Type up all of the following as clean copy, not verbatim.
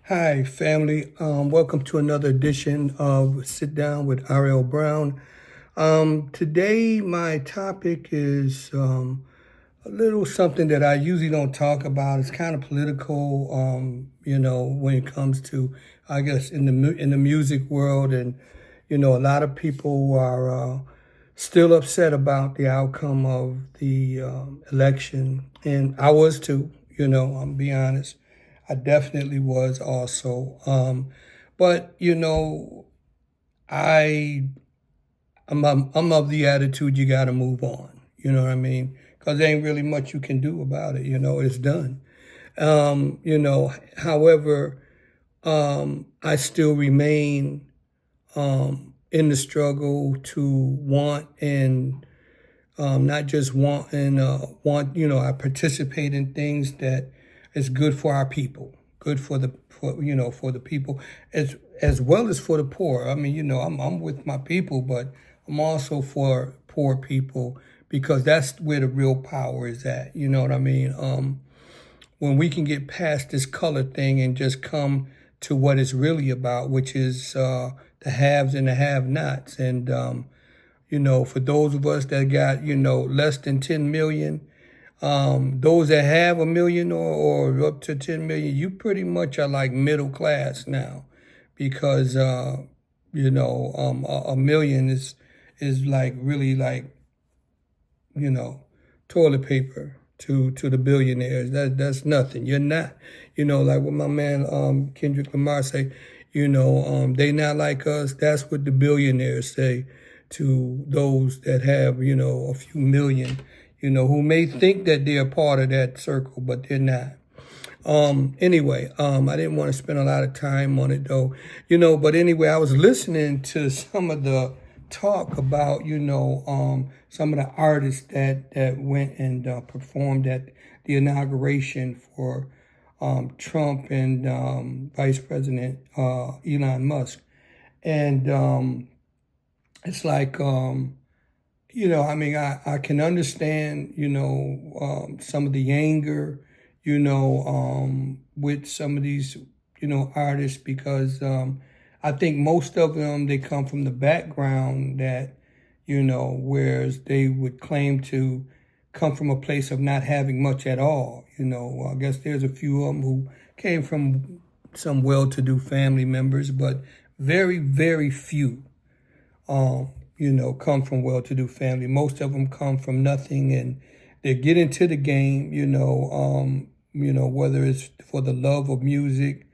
Hi, family. Welcome to another edition of Sit Down with R.L. Brown. Today, my topic is a little something that I usually don't talk about. It's kind of political, when it comes to, I guess, in the music world, and a lot of people are still upset about the outcome of the election, and I was too. I'm be honest. I definitely was also. But I I'm of the attitude you got to move on. You know what I mean? Because there ain't really much you can do about it. It's done. However, I still remain in the struggle to want and not just want and want. I participate in things that is good for our people, good for the people, as well as for the poor. I mean, I'm with my people, but I'm also for poor people because that's where the real power is at. You know what I mean? When we can get past this color thing and just come to what it's really about, which is the haves and the have-nots, and for those of us that got, less than 10 million, those that have a million or up to 10 million, you pretty much are like middle class now because, a million is like really like, you know, toilet paper to the billionaires. That's nothing. You're not, like what my man Kendrick Lamar say, they not like us. That's what the billionaires say to those that have, a few million, who may think that they're part of that circle, but they're not. Anyway, I didn't want to spend a lot of time on it though, but anyway, I was listening to some of the talk about, some of the artists that went and performed at the inauguration for Trump and Vice President Elon Musk. And it's like, I can understand, some of the anger, with some of these, artists because I think most of them, they come from the background that, whereas they would claim to come from a place of not having much at all. I guess there's a few of them who came from some well-to-do family members, but very, very few come from well-to-do family. Most of them come from nothing, and they get into the game, whether it's for the love of music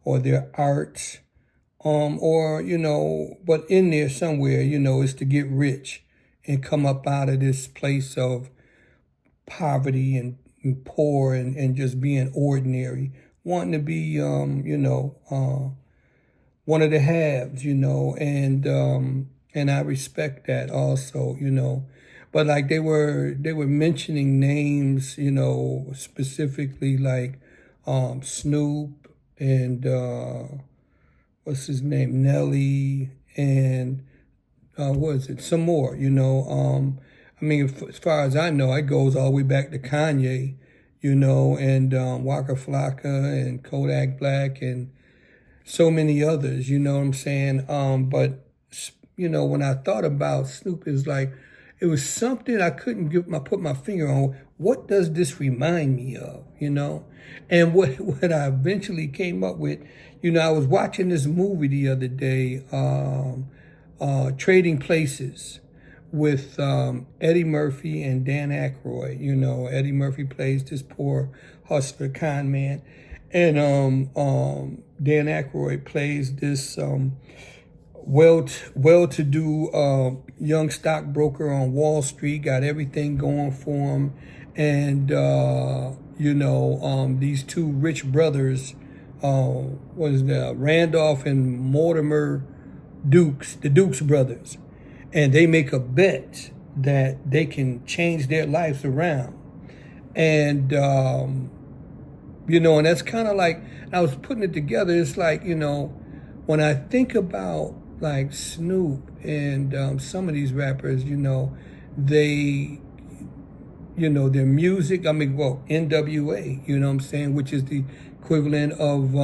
or their arts, or but in there somewhere, is to get rich and come up out of this place of poverty and poor and just being ordinary, wanting to be, one of the haves, and I respect that also, But like they were mentioning names, specifically like Snoop and what's his name, Nelly, and what is it, some more, as far as I know, it goes all the way back to Kanye, and Waka Flocka and Kodak Black and so many others, you know what I'm saying? But when I thought about Snoop, it was something I couldn't put my finger on. What does this remind me of, And what I eventually came up with, I was watching this movie the other day, Trading Places, with Eddie Murphy and Dan Aykroyd. Eddie Murphy plays this poor hustler con man, and Dan Aykroyd plays this well-to-do young stockbroker on Wall Street, got everything going for him, and these two rich brothers, was the Randolph and Mortimer Dukes, the Dukes brothers, and they make a bet that they can change their lives around, and and that's kind of like, I was putting it together. It's like, when I think about like Snoop and some of these rappers, they, their music, NWA, which is the equivalent of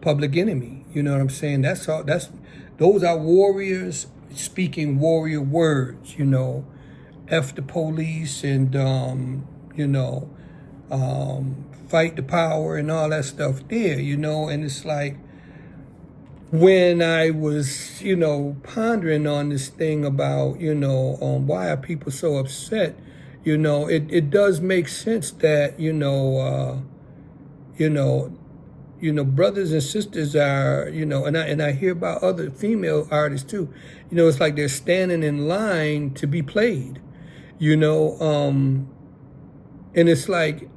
Public Enemy. You know what I'm saying? Those are warriors speaking warrior words. You know, F the police and you know, fight the power and all that stuff there. You know, and it's like when I was, you know, pondering on this thing about, you know, why are people so upset, you know, it does make sense that, brothers and sisters are, you know, and I hear about other female artists too, you know, it's like they're standing in line to be played, you know, and it's like,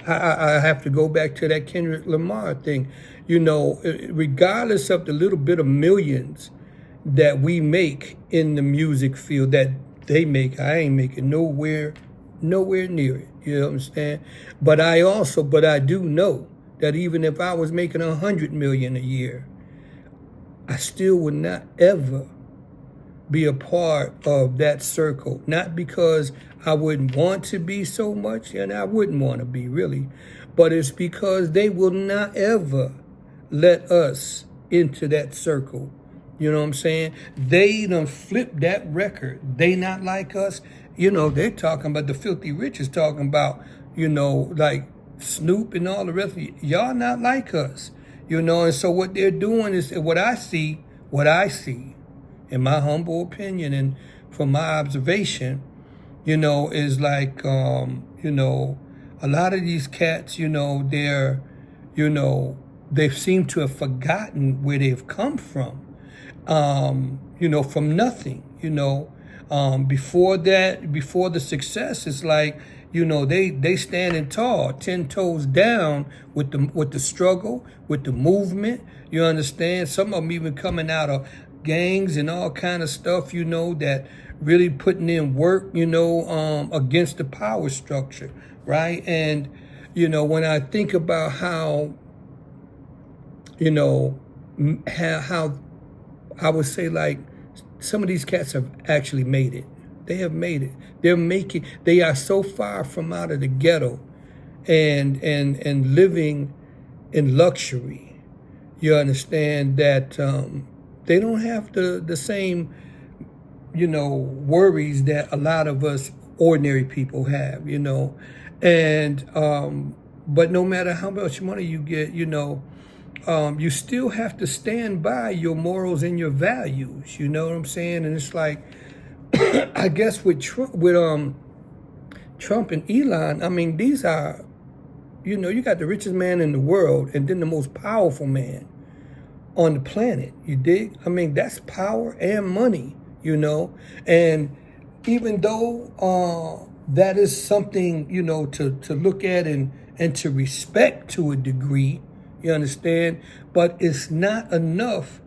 I have to go back to that Kendrick Lamar thing. You know, regardless of the little bit of millions that we make in the music field that they make, I ain't making nowhere near it. You know what I'm saying? But I do know that even if I was making 100 million a year, I still would not ever be a part of that circle. Not because I wouldn't want to be so much, and I wouldn't want to be really, but it's because they will not ever let us into that circle. You know what I'm saying? They done flipped that record. They not like us. You know, they're talking about the Filthy Rich is talking about, you know, like Snoop and all the rest of y'all not like us. You know, and so what they're doing is what I see, in my humble opinion and from my observation, you know, is like, you know, a lot of these cats, you know, they're, you know, they've seemed to have forgotten where they've come from, you know, from nothing, you know. Before the success, it's like, you know, they standing tall, 10 toes down with the struggle, with the movement. You understand? Some of them even coming out of gangs and all kind of stuff, you know, that really putting in work, you know, against the power structure, right? And, you know, when I think about how, you know, how I would say like some of these cats have actually made it. They have made it. They are so far from out of the ghetto and living in luxury. You understand that they don't have the same, you know, worries that a lot of us ordinary people have, you know. And but no matter how much money you get, you know, you still have to stand by your morals and your values. You know what I'm saying? And it's like, I guess with Trump and Elon, I mean, these are, you know, you got the richest man in the world and then the most powerful man on the planet. You dig? I mean, that's power and money, you know. And even though that is something, you know, to look at and to respect to a degree, you understand? But it's not enough.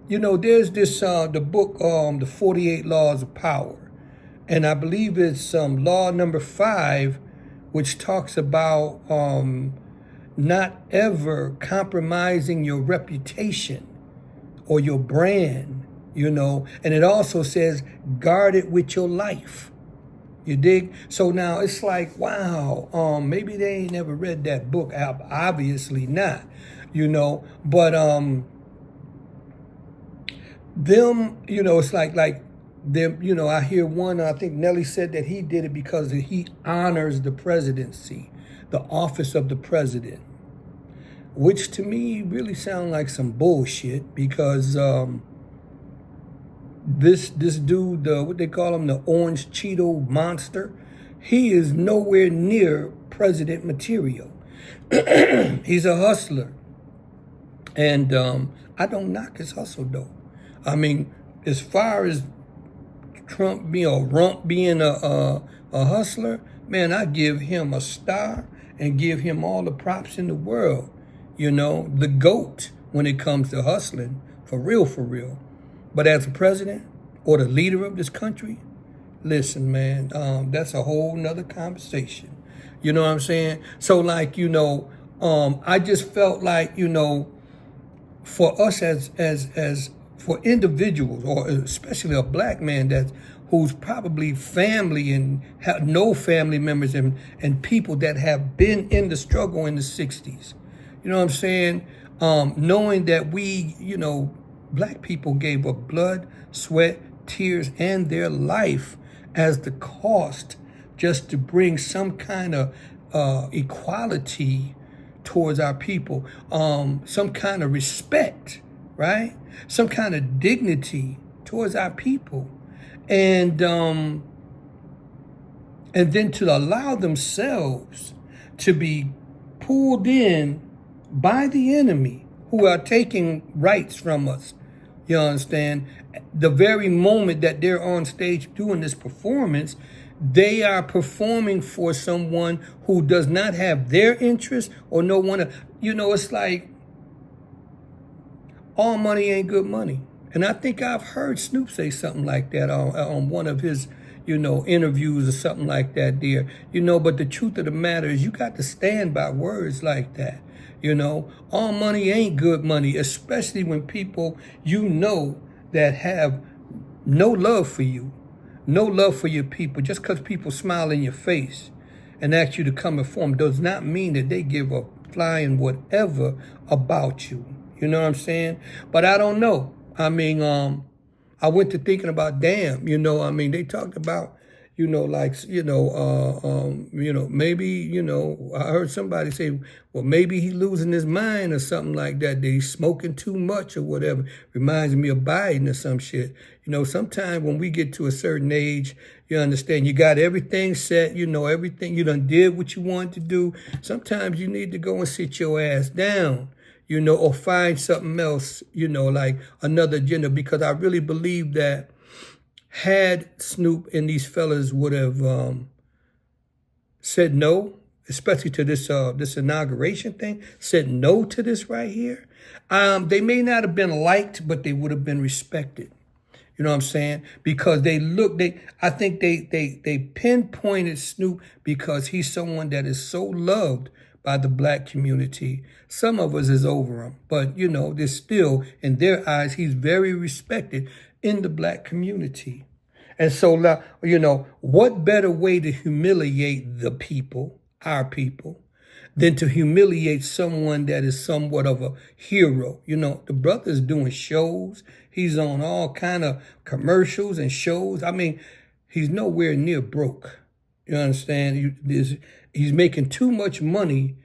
You know, there's this, the book, The 48 Laws of Power. And I believe it's law number 5, which talks about not ever compromising your reputation or your brand, you know. And it also says, guard it with your life. You dig? So now it's like, wow, maybe they ain't never read that book. Obviously not, you know. But them, you know, it's like them, you know, I hear one, I think Nelly said that he did it because he honors the presidency, the office of the president, which to me really sound like some bullshit because this dude, what they call him, the Orange Cheeto Monster, he is nowhere near president material. He's a hustler. And I don't knock his hustle, though. I mean, as far as Trump being a rump, being a hustler, man, I give him a star and give him all the props in the world. You know, the GOAT when it comes to hustling, for real, for real. But as a president or the leader of this country, listen, man, that's a whole nother conversation. You know what I'm saying? So, like, you know, I just felt like, you know, for us as for individuals, or especially a black man who's probably family and no family members and people that have been in the struggle in the 60s. You know what I'm saying? Knowing that we, black people gave up blood, sweat, tears, and their life as the cost just to bring some kind of equality towards our people, some kind of respect, right? Some kind of dignity towards our people. And then to allow themselves to be pulled in by the enemy who are taking rights from us. You understand? The very moment that they're on stage doing this performance, they are performing for someone who does not have their interest or no one. It's like all money ain't good money. And I think I've heard Snoop say something like that on one of his, interviews or something like that there. But the truth of the matter is you got to stand by words like that. All money ain't good money, especially when people that have no love for you, no love for your people. Just because people smile in your face and ask you to come and form does not mean that they give a flying whatever about you. You know what I'm saying? But I don't know. I mean, I went to thinking about, damn, they talked about, maybe, I heard somebody say, well, maybe he losing his mind or something like that he's smoking too much or whatever. Reminds me of Biden or some shit. Sometimes when we get to a certain age, you understand, you got everything set, everything, you done did what you wanted to do. Sometimes you need to go and sit your ass down, or find something else, like another agenda, because I really believe that had Snoop and these fellas would have said no, especially to this inauguration thing, said no to this right here, they may not have been liked, but they would have been respected. You know what I'm saying? Because I think they pinpointed Snoop because he's someone that is so loved by the black community. Some of us is over him, but there's still, in their eyes, he's very respected in the black community. And so, what better way to humiliate the people, our people, than to humiliate someone that is somewhat of a hero? The brother's doing shows. He's on all kind of commercials and shows. I mean, he's nowhere near broke. You understand? He's making too much money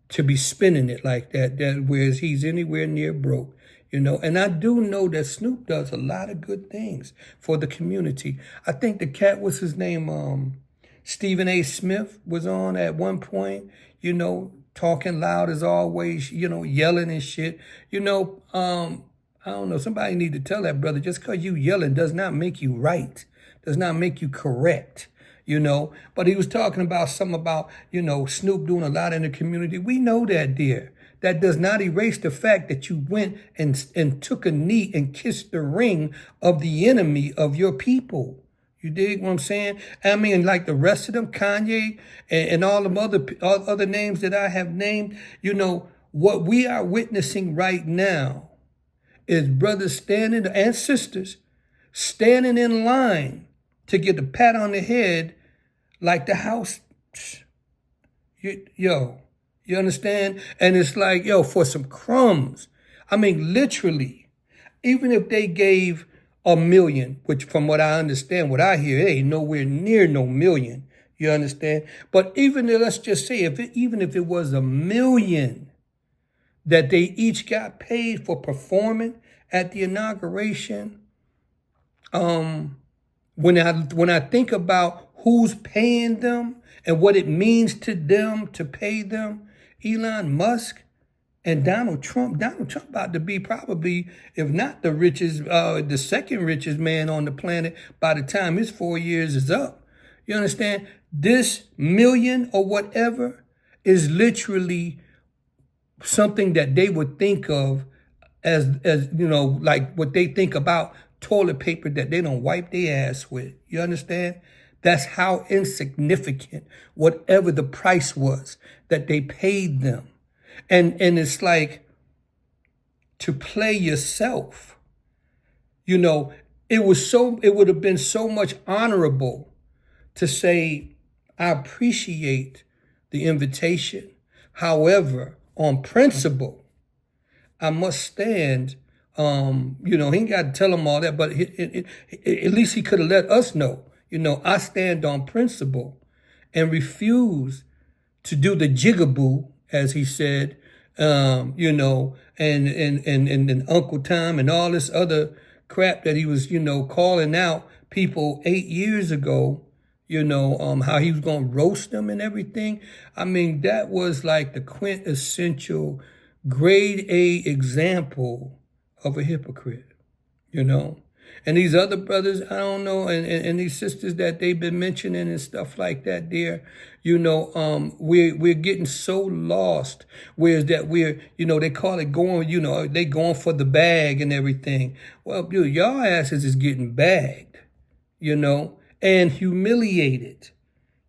to be spending it like that, whereas he's anywhere near broke. And I do know that Snoop does a lot of good things for the community. I think the cat, what's his name? Stephen A. Smith was on at one point, talking loud as always, yelling and shit. I don't know, somebody need to tell that brother, just because you yelling does not make you right, does not make you correct. But he was talking about something about, Snoop doing a lot in the community. We know that, dear. That does not erase the fact that you went and took a knee and kissed the ring of the enemy of your people. You dig what I'm saying? I mean, like the rest of them, Kanye and all the other names that I have named, what we are witnessing right now is brothers standing and sisters standing in line to get a pat on the head like the house. You understand? And it's like, for some crumbs. I mean, literally, even if they gave $1 million, which from what I understand, what I hear, it ain't nowhere near no million. You understand? But let's just say, even if it was $1 million that they each got paid for performing at the inauguration, when I think about who's paying them and what it means to them to pay them, Elon Musk and Donald Trump about to be probably, if not the richest, the second richest man on the planet by the time his 4 years is up. You understand? This million or whatever is literally something that they would think of as like what they think about toilet paper that they don't wipe their ass with. You understand? That's how insignificant whatever the price was that they paid them. And it's like, to play yourself, it would have been so much honorable to say, I appreciate the invitation. However, on principle. I must stand. He ain't got to tell them all that, but at least he could have let us know. I stand on principle and refuse to do the jigaboo, as he said, and Uncle Tom and all this other crap that he was, calling out people 8 years ago, how he was going to roast them and everything. I mean, that was like the quintessential grade A example of a hypocrite, And these other brothers, I don't know, and these sisters that they've been mentioning and stuff like that there, we're getting so lost. Whereas that they call it going, they going for the bag and everything. Well, dude, y'all asses is getting bagged, and humiliated.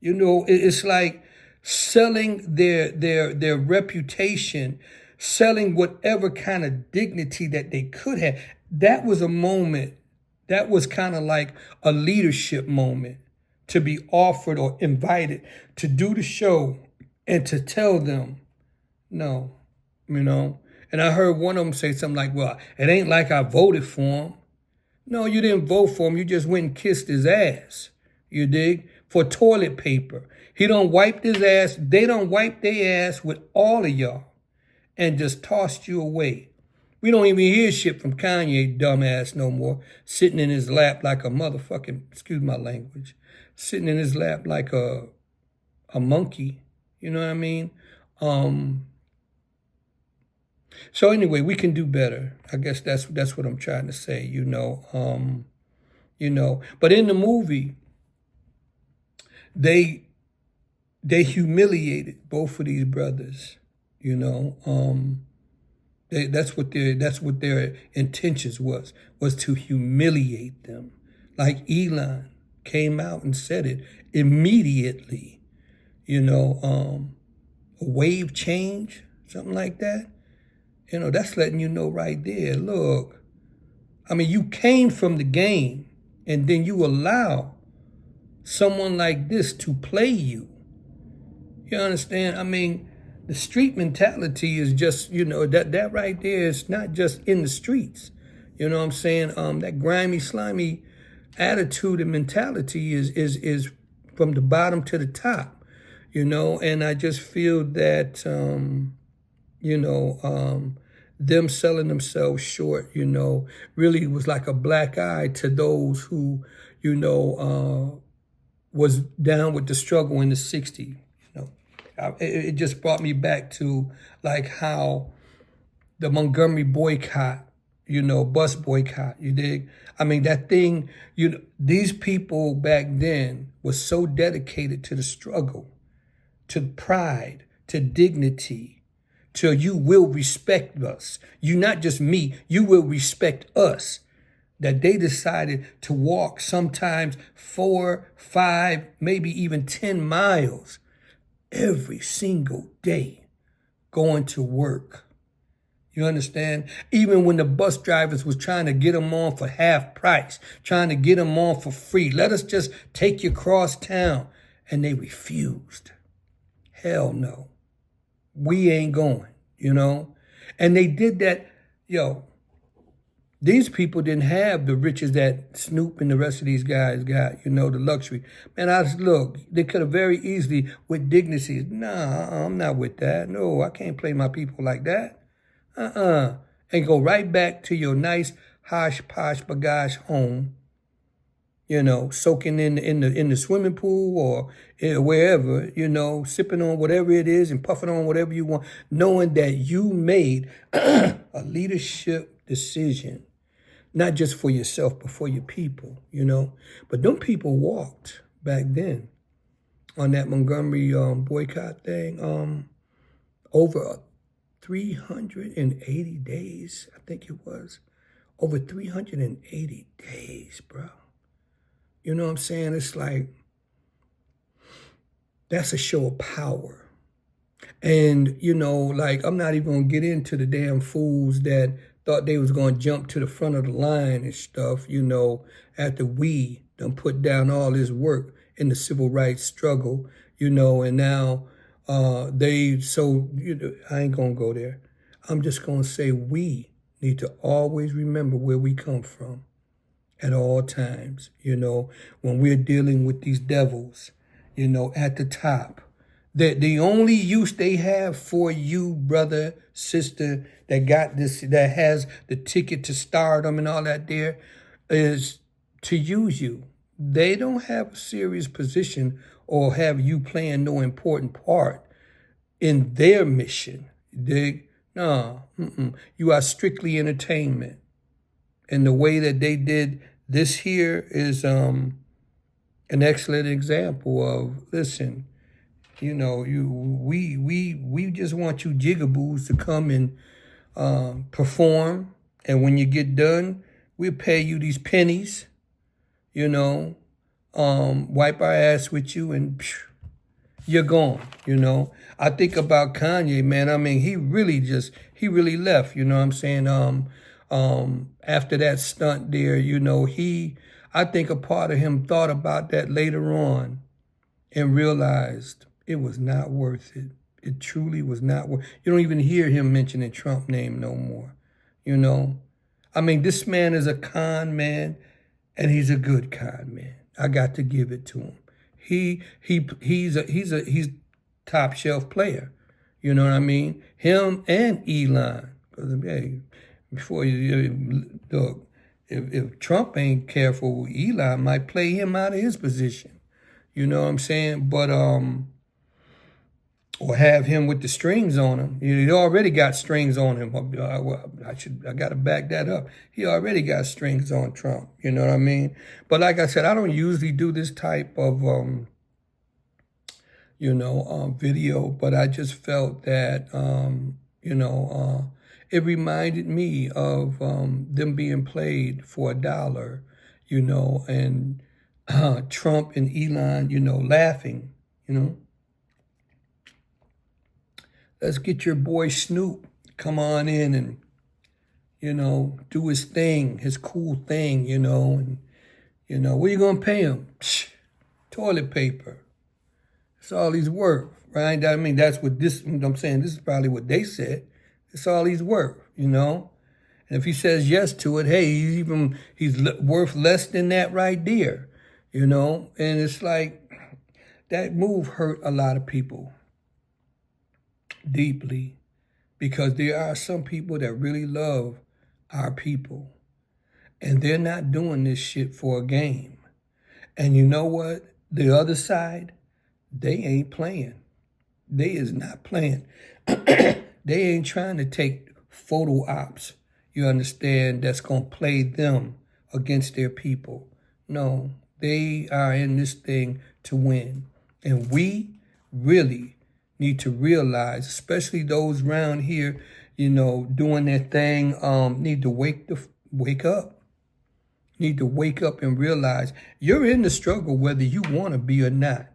It's like selling their reputation, selling whatever kind of dignity that they could have. That was a moment. That was kind of like a leadership moment, to be offered or invited to do the show and to tell them no, And I heard one of them say something like, well, it ain't like I voted for him. No, you didn't vote for him. You just went and kissed his ass. You dig? For toilet paper. He don't wipe his ass. They don't wipe their ass with all of y'all and just tossed you away. We don't even hear shit from Kanye, dumbass, no more. Sitting in his lap like a motherfucking, excuse my language, sitting in his lap like a monkey. You know what I mean? So anyway, we can do better. I guess that's what I'm trying to say, But in the movie, they humiliated both of these brothers, That's what their intentions was to humiliate them. Like Elon came out and said it immediately, a wave change, something like that. That's letting you know right there, look, I mean, you came from the game and then you allow someone like this to play you. You understand? I mean, the street mentality is just, that right there is not just in the streets. You know what I'm saying? That grimy, slimy attitude and mentality is from the bottom to the top, and I just feel that, them selling themselves short, really was like a black eye to those who, was down with the struggle in the 60s. It just brought me back to like how the Montgomery boycott, bus boycott, you dig? I mean, that thing, these people back then were so dedicated to the struggle, to pride, to dignity, to you will respect us. You, not just me, you will respect us. That they decided to walk sometimes 4, 5, maybe even 10 miles every single day going to work. You understand? Even when the bus drivers was trying to get them on for half price, trying to get them on for free. Let us just take you across town. And they refused. Hell no. We ain't going, And they did that, these people didn't have the riches that Snoop and the rest of these guys got, the luxury. Man, look, they could have very easily, with dignity, nah, I'm not with that. No, I can't play my people like that. And go right back to your nice, hosh, posh, bagash home, soaking in the swimming pool or wherever, sipping on whatever it is and puffing on whatever you want, knowing that you made a leadership decision. Not just for yourself, but for your people, But them people walked back then on that Montgomery boycott thing over 380 days, I think it was. Over 380 days, bro. You know what I'm saying? It's like, that's a show of power. And, I'm not even going to get into the damn fools that thought they was going to jump to the front of the line and stuff, after we done put down all this work in the civil rights struggle, and now I ain't gonna go there. I'm just gonna say we need to always remember where we come from at all times, when we're dealing with these devils, at the top. The only use they have for you, brother, sister, that got this, that has the ticket to stardom and all that there, is to use you. They don't have a serious position or have you playing no important part in their mission. No, you are strictly entertainment. And the way that they did this here is an excellent example of, listen, we just want you jigaboos to come and perform, and when you get done, we'll pay you these pennies, wipe our ass with you, and you're gone. I think about Kanye, man. I mean, he really left. You know what I'm saying? After that stunt there, I think a part of him thought about that later on and realized it was not worth it. It truly was not worth. You don't even hear him mentioning Trump name no more. I mean, this man is a con man, and he's a good con man. I got to give it to him. He's top shelf player. You know what I mean? Him and Elon. Because hey, before look, if Trump ain't careful, Elon might play him out of his position. You know what I'm saying? But or have him with the strings on him. He already got strings on him. I got to back that up. He already got strings on Trump. You know what I mean? But like I said, I don't usually do this type of video, but I just felt that it reminded me of them being played for $1, and Trump and Elon, laughing, Let's get your boy Snoop come on in and, do his thing, his cool thing, and, what are you going to pay him? Toilet paper. That's all he's worth, right? I mean, that's what I'm saying, this is probably what they said. That's all he's worth, And if he says yes to it, hey, he's worth less than that right there, And it's like, that move hurt a lot of people deeply, because there are some people that really love our people, and they're not doing this shit for a game. And you know what? The other side, they ain't playing. They is not playing. They ain't trying to take photo ops, you understand, that's going to play them against their people. No, they are in this thing to win. And we really need to realize, especially those around here, doing their thing, need to wake up. Need to wake up and realize you're in the struggle whether you want to be or not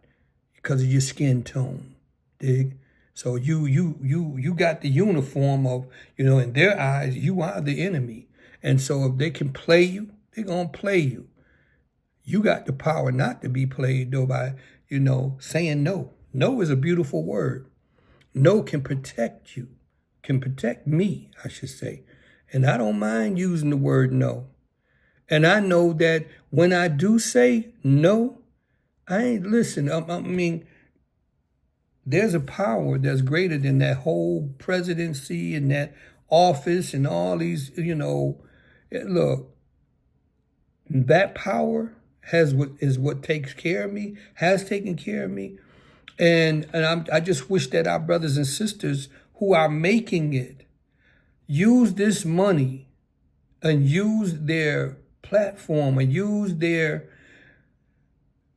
because of your skin tone. Dig? So you got the uniform of, in their eyes, you are the enemy. And so if they can play you, they're going to play you. You got the power not to be played, though, by, saying no. No is a beautiful word. No can protect you, can protect me, I should say. And I don't mind using the word no. And I know that when I do say no, listen, I mean, there's a power that's greater than that whole presidency and that office and all these, look, that power is what takes care of me, has taken care of me. And I just wish that our brothers and sisters who are making it use this money and use their platform and use their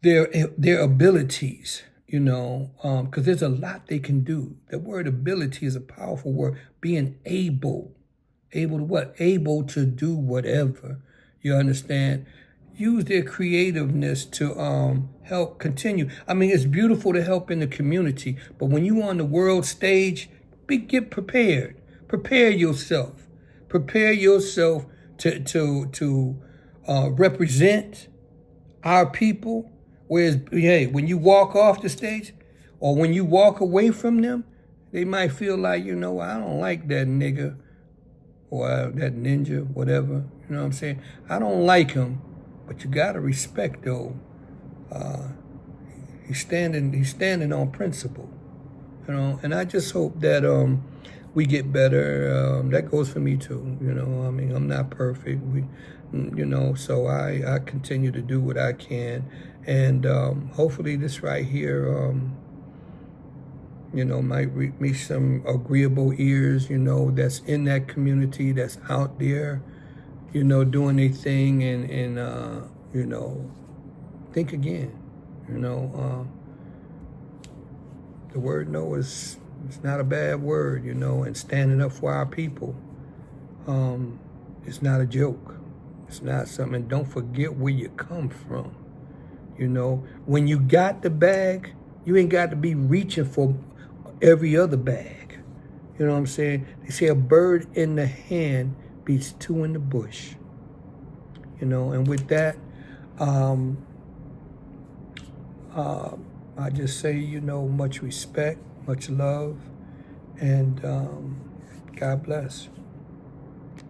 abilities, because there's a lot they can do. The word ability is a powerful word. Being able to what? Able to do whatever. You understand? Use their creativeness to help continue. I mean, it's beautiful to help in the community, but when you're on the world stage, get prepared. Prepare yourself. Prepare yourself to represent our people. Whereas, hey, when you walk off the stage, Or when you walk away from them, they might feel like, I don't like that nigga or that ninja, whatever. You know what I'm saying? I don't like him, but you gotta respect though. He's standing on principle, and I just hope that we get better. That goes for me too. I mean, I'm not perfect. So I continue to do what I can, and hopefully this right here, might reach some agreeable ears, that's in that community, that's out there, doing their thing, and think again. The word no is it's not a bad word, and standing up for our people. It's not a joke. It's not something. Don't forget where you come from. When you got the bag, you ain't got to be reaching for every other bag. You know what I'm saying? They say a bird in the hand beats two in the bush. And with that, I just say, much respect, much love, and God bless.